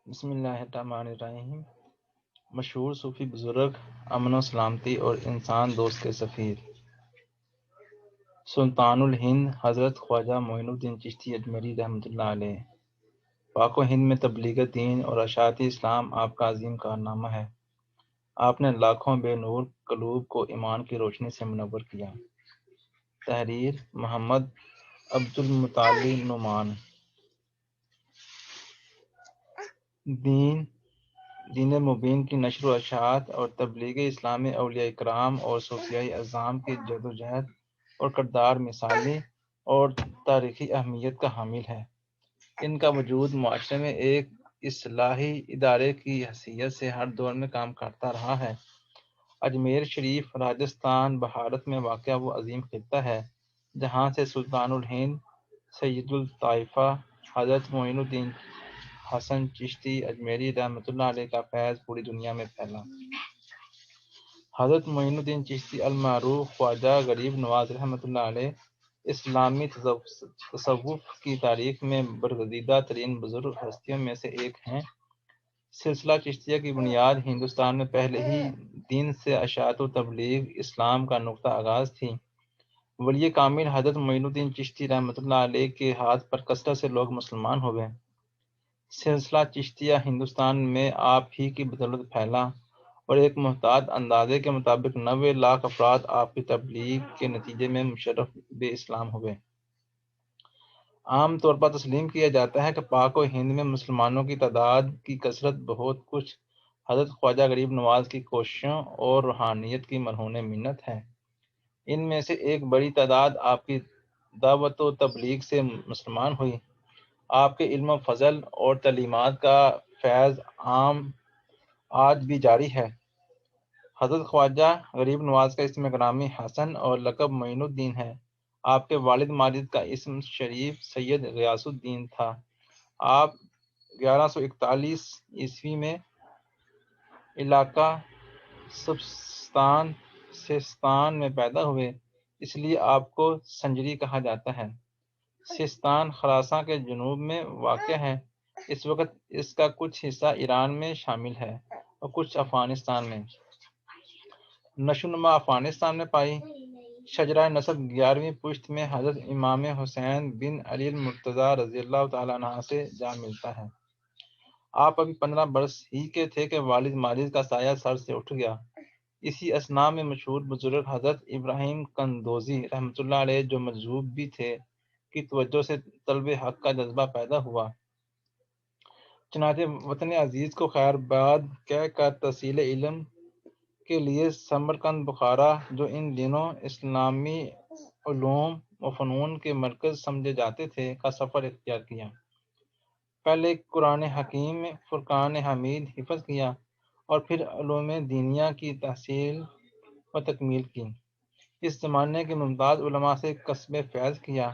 بسم اللہ الرحمن الرحیم۔ مشہور صوفی بزرگ، امن و سلامتی اور انسان دوست کے سفیر، سلطان الہند حضرت خواجہ معین الدین چشتی اجمیری رحمۃ اللہ علیہ۔ پاک و ہند میں تبلیغ دین اور اشاعت اسلام آپ کا عظیم کارنامہ ہے۔ آپ نے لاکھوں بے نور قلوب کو ایمان کی روشنی سے منور کیا۔ تحریر محمد عبدالمطلی نعمان۔ دین مبین کی نشر و اشاعت اور تبلیغ اسلام میں اولیاء کرام اور صوفیاء اعظام کی جدوجہد اور کردار مثالی اور تاریخی اہمیت کا حامل ہے۔ ان کا وجود معاشرے میں ایک اصلاحی ادارے کی حیثیت سے ہر دور میں کام کرتا رہا ہے۔ اجمیر شریف راجستھان بھارت میں واقع وہ عظیم خطہ ہے جہاں سے سلطان الہند سید الطائفہ حضرت معین الدین حسن چشتی اجمیری رحمۃ اللہ علیہ کا فیض پوری دنیا میں پھیلا۔ حضرت معین الدین چشتی المعروف خواجہ غریب نواز رحمۃ اللہ علیہ اسلامی تصوف کی تاریخ میں برگزیدہ ترین بزرگ ہستیوں میں سے ایک ہیں۔ سلسلہ چشتیہ کی بنیاد ہندوستان میں پہلے ہی دین سے اشاعت و تبلیغ اسلام کا نقطہ آغاز تھی۔ ولی کامل حضرت معین الدین چشتی رحمۃ اللہ علیہ کے ہاتھ پر کثرت سے لوگ مسلمان ہو گئے۔ سلسلہ چشتیہ ہندوستان میں آپ ہی کی بدولت پھیلا اور ایک محتاط اندازے کے مطابق 90 لاکھ افراد آپ کی تبلیغ کے نتیجے میں مشرف بے اسلام ہوئے۔ عام طور پر تسلیم کیا جاتا ہے کہ پاک و ہند میں مسلمانوں کی تعداد کی کثرت بہت کچھ حضرت خواجہ غریب نواز کی کوششوں اور روحانیت کی مرہون منت ہے۔ ان میں سے ایک بڑی تعداد آپ کی دعوت و تبلیغ سے مسلمان ہوئی۔ آپ کے علم و فضل اور تعلیمات کا فیض عام آج بھی جاری ہے۔ حضرت خواجہ غریب نواز کا اسم گرامی حسن اور لقب معین الدین ہے۔ آپ کے والد ماجد کا اسم شریف سید غیاث الدین تھا۔ آپ 1141 عیسوی میں علاقہ سیستان میں پیدا ہوئے، اس لیے آپ کو سنجری کہا جاتا ہے۔ سیستان خراساں کے جنوب میں واقع ہے۔ اس وقت اس کا کچھ حصہ ایران میں شامل ہے اور کچھ افغانستان میں۔ نشو و نما افغانستان میں پائی۔ شجرہ نسب 11ویں پشت میں حضرت امام حسین بن علی المرتضیٰ رضی اللہ تعالیٰ عنہ سے جا ملتا ہے۔ آپ ابھی 15 برس ہی کے تھے کہ والد ماجد کا سایہ سر سے اٹھ گیا۔ اسی اثناء میں مشہور بزرگ حضرت ابراہیم قندوزی رحمۃ اللہ علیہ جو مجذوب بھی تھے کی توجہ سے طلب حق کا جذبہ پیدا ہوا۔ چنانچہ وطن عزیز کو خیر باد کہہ کر تحصیل علم کے لیے سمرقند بخارا جو ان دنوں اسلامی علوم و فنون کے مرکز سمجھے جاتے تھے کا سفر اختیار کیا۔ پہلے قرآن حکیم فرقان حمید حفظ کیا اور پھر علوم دینیہ کی تحصیل و تکمیل کی۔ اس زمانے کے ممتاز علماء سے کسب فیض کیا۔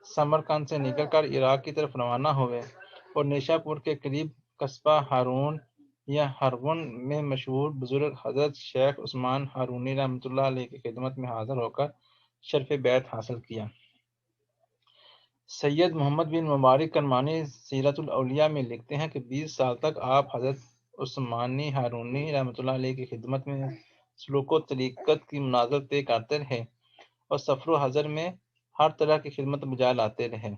سمرقند سے نکل کر عراق کی طرف روانہ ہوئے اور نیشا پور کے قریب قصبہ ہارون یا ہرون میں مشہور بزرگ حضرت شیخ عثمان ہارونی رحمۃ اللہ علیہ کی خدمت میں حاضر ہو کر شرف بیعت حاصل کیا۔ سید محمد بن مبارک کرمانی سیرت الاولیاء میں لکھتے ہیں کہ 20 سال تک آپ حضرت عثمانی ہارونی رحمۃ اللہ علیہ کی خدمت میں سلوک و طریقت کی مناظر طے کرتے رہے اور سفر و حضر میں ہر طرح کی خدمت بجا لاتے رہے۔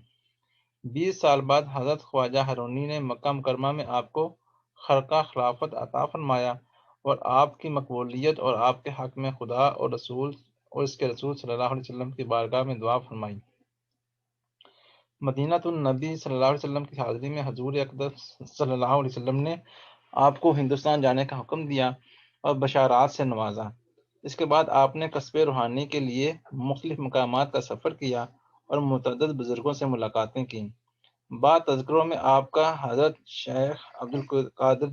20 سال بعد حضرت خواجہ ہارونی نے مکہ مکرمہ میں آپ کو خرقہ خلافت عطا فرمایا اور آپ کی مقبولیت اور آپ کے حق میں خدا اور اس کے رسول صلی اللہ علیہ وسلم کی بارگاہ میں دعا فرمائی۔ مدینہ النبی صلی اللہ علیہ وسلم کی حاضری میں حضور اقدس صلی اللہ علیہ وسلم نے آپ کو ہندوستان جانے کا حکم دیا اور بشارات سے نوازا۔ اس کے بعد آپ نے قصب روحانی کے لیے مختلف مقامات کا سفر کیا اور متعدد بزرگوں سے ملاقاتیں کی۔ بعض تذکروں میں آپ کا حضرت شیخ عبدالقادر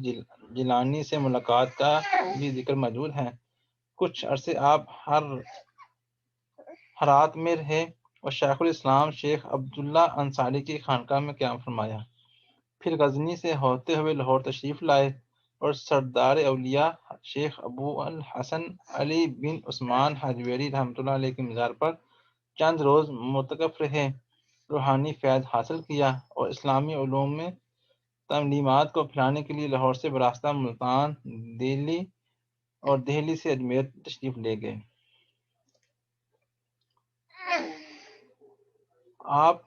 جیلانی سے ملاقات کا بھی ذکر موجود ہے۔ کچھ عرصے آپ ہرات میں رہے اور شیخ الاسلام شیخ عبداللہ انصاری کی خانقاہ میں قیام فرمایا۔ پھر غزنی سے ہوتے ہوئے لاہور تشریف لائے اور سردار اولیاء شیخ ابو الحسن علی بن عثمان حجویری رحمۃ اللہ علیہ کی مزار پر چند روز معتکف رہے، روحانی فیض حاصل کیا اور اسلامی علوم میں تعلیمات کو پھیلانے کے لیے لاہور سے براستہ ملتان دہلی اور دہلی سے اجمیر تشریف لے گئے۔ آپ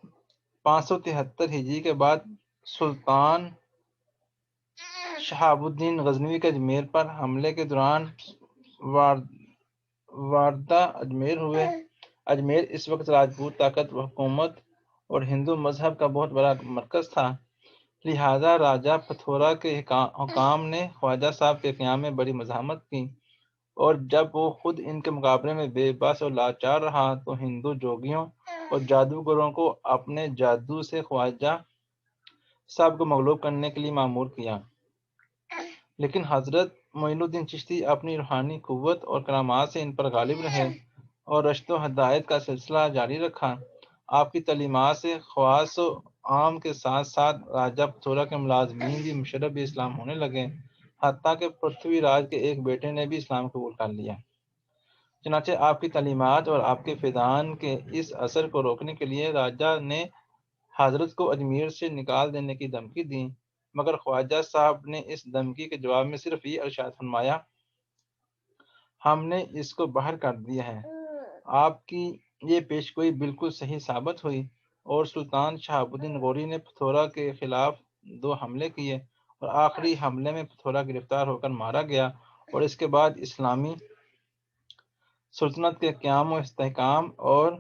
573 ہجری کے بعد سلطان شہاب الدین غزنوی کے اجمیر پر حملے کے دوران واردہ اجمیر ہوئے۔ اجمیر اس وقت راجپوت طاقت و حکومت اور ہندو مذہب کا بہت بڑا مرکز تھا، لہذا راجہ پتھورا کے حکام نے خواجہ صاحب کے قیام میں بڑی مزاحمت کی، اور جب وہ خود ان کے مقابلے میں بے بس اور لاچار رہا تو ہندو جوگیوں اور جادوگروں کو اپنے جادو سے خواجہ صاحب کو مغلوب کرنے کے لیے مامور کیا، لیکن حضرت معین الدین چشتی اپنی روحانی قوت اور کرامات سے ان پر غالب رہے اور رشد و ہدایت کا سلسلہ جاری رکھا۔ آپ کی تعلیمات سے خواص و عام کے ساتھ ساتھ راجہ پتھورا کے ملازمین بھی مشرف اسلام ہونے لگے، حتیٰ کہ پرتھوی راج کے ایک بیٹے نے بھی اسلام قبول کر لیا۔ چنانچہ آپ کی تعلیمات اور آپ کے فیضان کے اس اثر کو روکنے کے لیے راجہ نے حضرت کو اجمیر سے نکال دینے کی دھمکی دی، مگر خواجہ صاحب نے اس دھمکی کے جواب میں صرف یہ ارشاد فرمایا، ہم نے اس کو باہر کر دیا ہے۔ آپ کی یہ پیشگوئی بالکل صحیح ثابت ہوئی، اور سلطان شہاب الدین غوری نے پتھورا کے خلاف 2 حملے کیے، اور آخری حملے میں پتھورا گرفتار ہو کر مارا گیا، اور اس کے بعد اسلامی سلطنت کے قیام و استحکام اور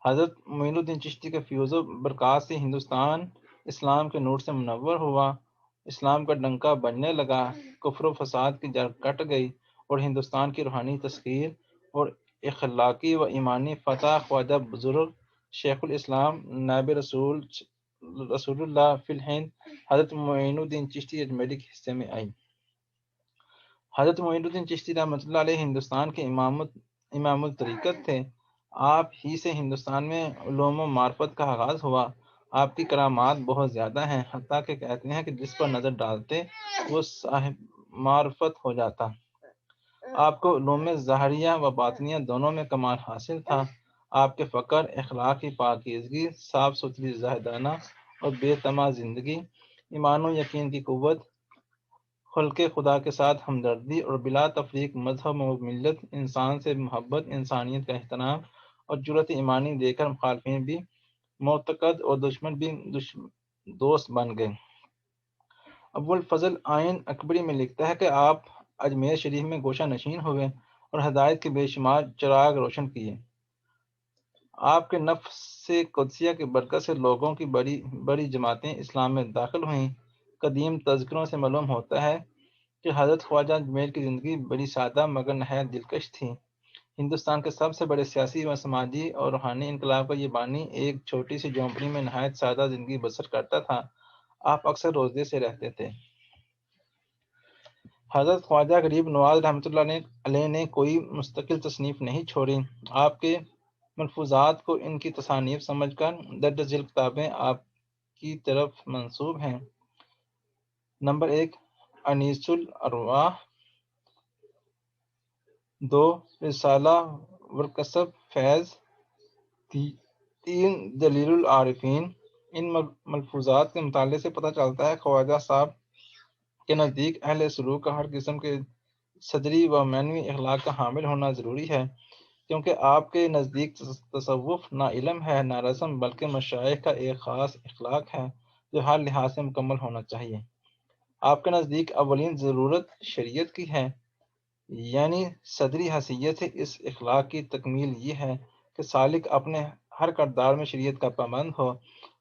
حضرت معین الدین چشتی کے فیوز و برکات سے ہندوستان اسلام کے نور سے منور ہوا، اسلام کا ڈنکا بجنے لگا، کفر و فساد کی جڑ کٹ گئی، اور ہندوستان کی روحانی تسخیر اور اخلاقی و ایمانی فتح خواجہ بزرگ شیخ الاسلام نائب رسول اللہ فی الہند حضرت معین الدین چشتی اجمیری کے حصے میں آئی۔ حضرت معین الدین چشتی رحمۃ اللہ علیہ ہندوستان کے امام الطریقت تھے۔ آپ ہی سے ہندوستان میں علوم و معرفت کا آغاز ہوا۔ آپ کی کرامات بہت زیادہ ہیں، حتیٰ کہ کہتے ہیں کہ جس پر نظر ڈالتے وہ صاحب معرفت ہو جاتا۔ آپ کو علوم ظاہریہ و باطنیہ دونوں میں کمال حاصل تھا۔ آپ کے فقر، اخلاق کی پاکیزگی، صاف ستھری زاہدانہ اور بے طمع زندگی، ایمان و یقین کی قوت، خلق خدا کے ساتھ ہمدردی اور بلا تفریق مذہب و ملت، انسان سے محبت، انسانیت کا احترام اور جرأت ایمانی دے کر مخالفین بھی معتقد اور دشمن بھی دوست بن گئے۔ ابو الفضل آئین اکبری میں لکھتا ہے کہ آپ اجمیر شریف میں گوشہ نشین ہوئے اور ہدایت کے بے شمار چراغ روشن کیے۔ آپ کے نفس قدسیہ کی برکت سے لوگوں کی بڑی بڑی جماعتیں اسلام میں داخل ہوئیں۔ قدیم تذکروں سے معلوم ہوتا ہے کہ حضرت خواجہ اجمیر کی زندگی بڑی سادہ مگر نہایت دلکش تھی۔ ہندوستان کے سب سے بڑے سیاسی و سماجی اور روحانی انقلاب کا یہ بانی ایک چھوٹی سی جھونپڑی میں نہایت سادہ زندگی بسر کرتا تھا۔ آپ اکثر روزے سے رہتے تھے۔ حضرت خواجہ غریب نواز رحمۃ اللہ علیہ نے کوئی مستقل تصنیف نہیں چھوڑی۔ آپ کے ملفوظات کو ان کی تصانیف سمجھ کر درج ذیل کتابیں آپ کی طرف منسوب ہیں۔ نمبر 1 انیس الارواح، 2 رسالہ والکسب فیض، 3 دلیل العارفین۔ ان ملفوظات کے مطالعے سے پتہ چلتا ہے خواجہ صاحب کے نزدیک اہل سلوک کا ہر قسم کے صدری و معنوی اخلاق کا حامل ہونا ضروری ہے، کیونکہ آپ کے نزدیک تصوف نہ علم ہے نہ رسم، بلکہ مشائخ کا ایک خاص اخلاق ہے جو ہر لحاظ سے مکمل ہونا چاہیے۔ آپ کے نزدیک اولین ضرورت شریعت کی ہے، یعنی صدری حیثیت سے اس اخلاق کی تکمیل یہ ہے کہ سالک اپنے ہر کردار میں شریعت کا پابند ہو۔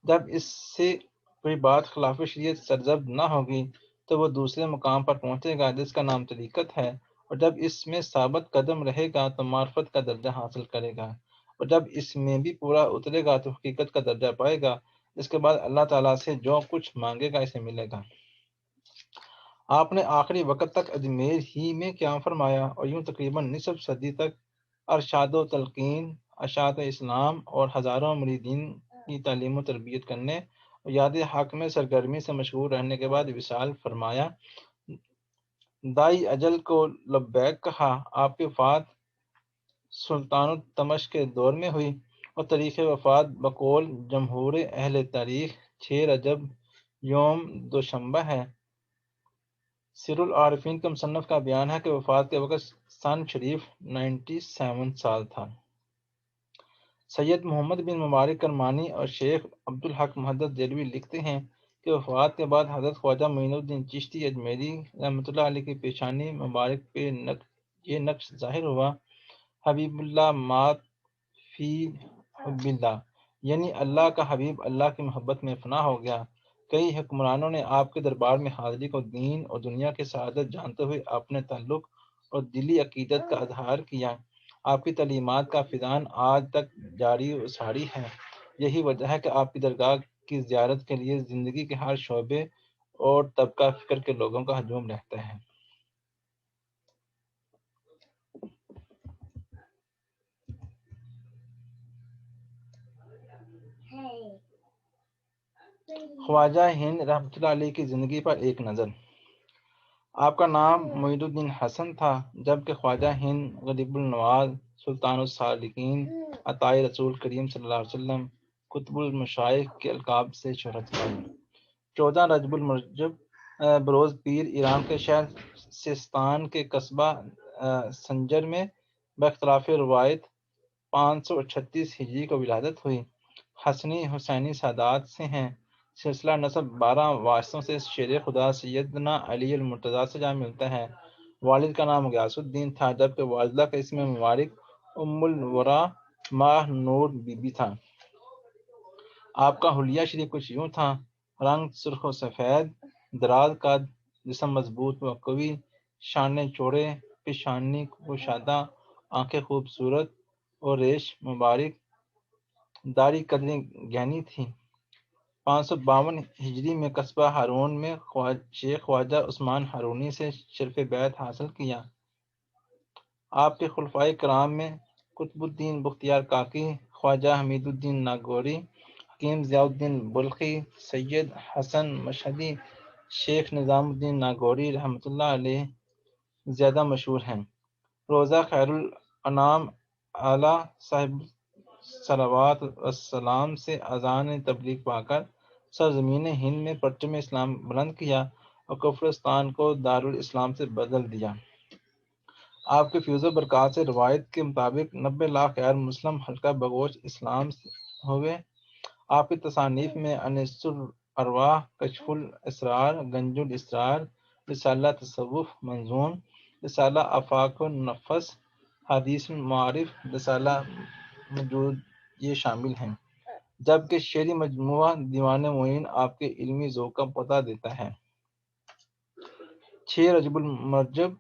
جب اس سے کوئی بات خلاف شریعت سرزد نہ ہوگی تو وہ دوسرے مقام پر پہنچے گا جس کا نام طریقت ہے، اور جب اس میں ثابت قدم رہے گا تو معرفت کا درجہ حاصل کرے گا، اور جب اس میں بھی پورا اترے گا تو حقیقت کا درجہ پائے گا۔ اس کے بعد اللہ تعالیٰ سے جو کچھ مانگے گا اسے ملے گا۔ آپ نے آخری وقت تک اجمیر ہی میں قیام فرمایا اور یوں تقریباً نصف صدی تک ارشاد و تلقین، اشاعت اسلام اور ہزاروں مریدین کی تعلیم و تربیت کرنے اور یاد حق میں سرگرمی سے مشغول رہنے کے بعد وصال فرمایا۔ دائی اجل کو لبیک کہا۔ آپ کی وفات سلطان التمش کے دور میں ہوئی، اور تاریخ وفات بقول جمہور اہل تاریخ 6 رجب یوم دوشنبہ ہے۔ سیر العارفین کے مصنف کا بیان ہے کہ وفات کے وقت سن شریف 97 سال تھا۔ سید محمد بن مبارک کرمانی اور شیخ عبدالحق محدث دہلوی لکھتے ہیں کہ وفات کے بعد حضرت خواجہ معین الدین چشتی اجمیری رحمۃ اللہ علیہ کی پیشانی مبارک پہ یہ نقش ظاہر ہوا: حبیب اللہ مات فی حب اللہ، یعنی اللہ کا حبیب اللہ کی محبت میں فنا ہو گیا۔ کئی حکمرانوں نے آپ کے دربار میں حاضری کو دین اور دنیا کی سعادت جانتے ہوئے اپنے تعلق اور دلی عقیدت کا اظہار کیا۔ آپ کی تعلیمات کا فیضان آج تک جاری و ساری ہے۔ یہی وجہ ہے کہ آپ کی درگاہ کی زیارت کے لیے زندگی کے ہر شعبے اور طبقہ فکر کے لوگوں کا ہجوم رہتا ہے۔ خواجہ ہند رحمۃ اللہ علیہ کی زندگی پر ایک نظر۔ آپ کا نام معین الدین حسن تھا، جبکہ خواجہ ہند غریب النواز، سلطان السالکین، عطائے رسول کریم صلی اللہ علیہ وسلم، قطب المشائخ کے القاب سے شہرت پائی۔ 14 رجب المرجب بروز پیر ایران کے شہر سیستان کے قصبہ سنجر میں باختلاف روایت 538 ہجری کو ولادت ہوئی۔ حسنی حسینی سادات سے ہیں۔ سلسلہ نسب 12 وارثوں سے شیر خدا سیدنا علی المرتضیٰ سے جا ملتا ہے۔ والد کا نام غیاث الدین تھا، جبکہ والدہ کا اسم مبارک ام الورا ماہ نور بی بی تھا۔ آپ کا حلیہ شریف کچھ یوں تھا: رنگ سرخ و سفید، دراز قد، جسم مضبوط و قوی، شانے چوڑے، پیشانی کشادہ، آنکھیں خوبصورت اور ریش مبارک، داڑھی قدریں گہنی تھی۔ 552 ہجری میں قصبہ ہارون میں شیخ خواجہ عثمان ہارونی سے شرف بیعت حاصل کیا۔ آپ کے خلفائے کرام میں قطب الدین بختیار کاکی، خواجہ حمید الدین ناگوری، حکیم ضیاء الدین بلخی، سید حسن مشہدی، شیخ نظام الدین ناگوری رحمۃ اللہ علیہ زیادہ مشہور ہیں۔ روزہ خیر الانام اعلیٰ صاحب صلوات والسلام سے اذان تبلیغ پا کر سرزمین ہند میں پرچم اسلام بلند کیا اور کفرستان کو دارالاسلام سے بدل دیا۔ آپ کے فیض و برکات سے روایت کے مطابق 90 لاکھ غیر مسلم حلقہ بگوش اسلام ہوئے۔ آپ کی تصانیف میں انیس الارواح، کشف الاسرار، گنج الاسرار، رسالہ تصوف منظوم، رسالہ آفاق النفس، حدیث المعارف، رسالہ موجود یہ شامل ہیں، جبکہ شعری مجموعہ دیوان معین آپ کے علمی ذوق کا پتہ دیتا ہے۔ 6 رجب المرجب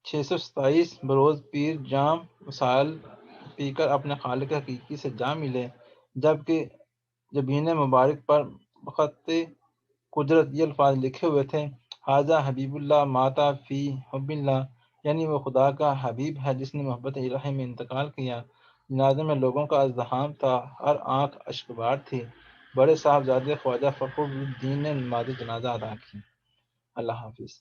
627 بروز پیر جام وصال پی کر اپنے خالق حقیقی سے جا ملے، جبکہ جبین مبارک پر بخط قدرت یہ الفاظ لکھے ہوئے تھے: ھذا حبیب اللہ مات فی حب اللہ، یعنی وہ خدا کا حبیب ہے جس نے محبت الہی میں انتقال کیا۔ جنازے میں لوگوں کا ازدحام تھا، ہر آنکھ اشکبار تھی۔ بڑے صاحبزادے خواجہ فخر الدین نے نماز جنازہ ادا کی۔ اللہ حافظ۔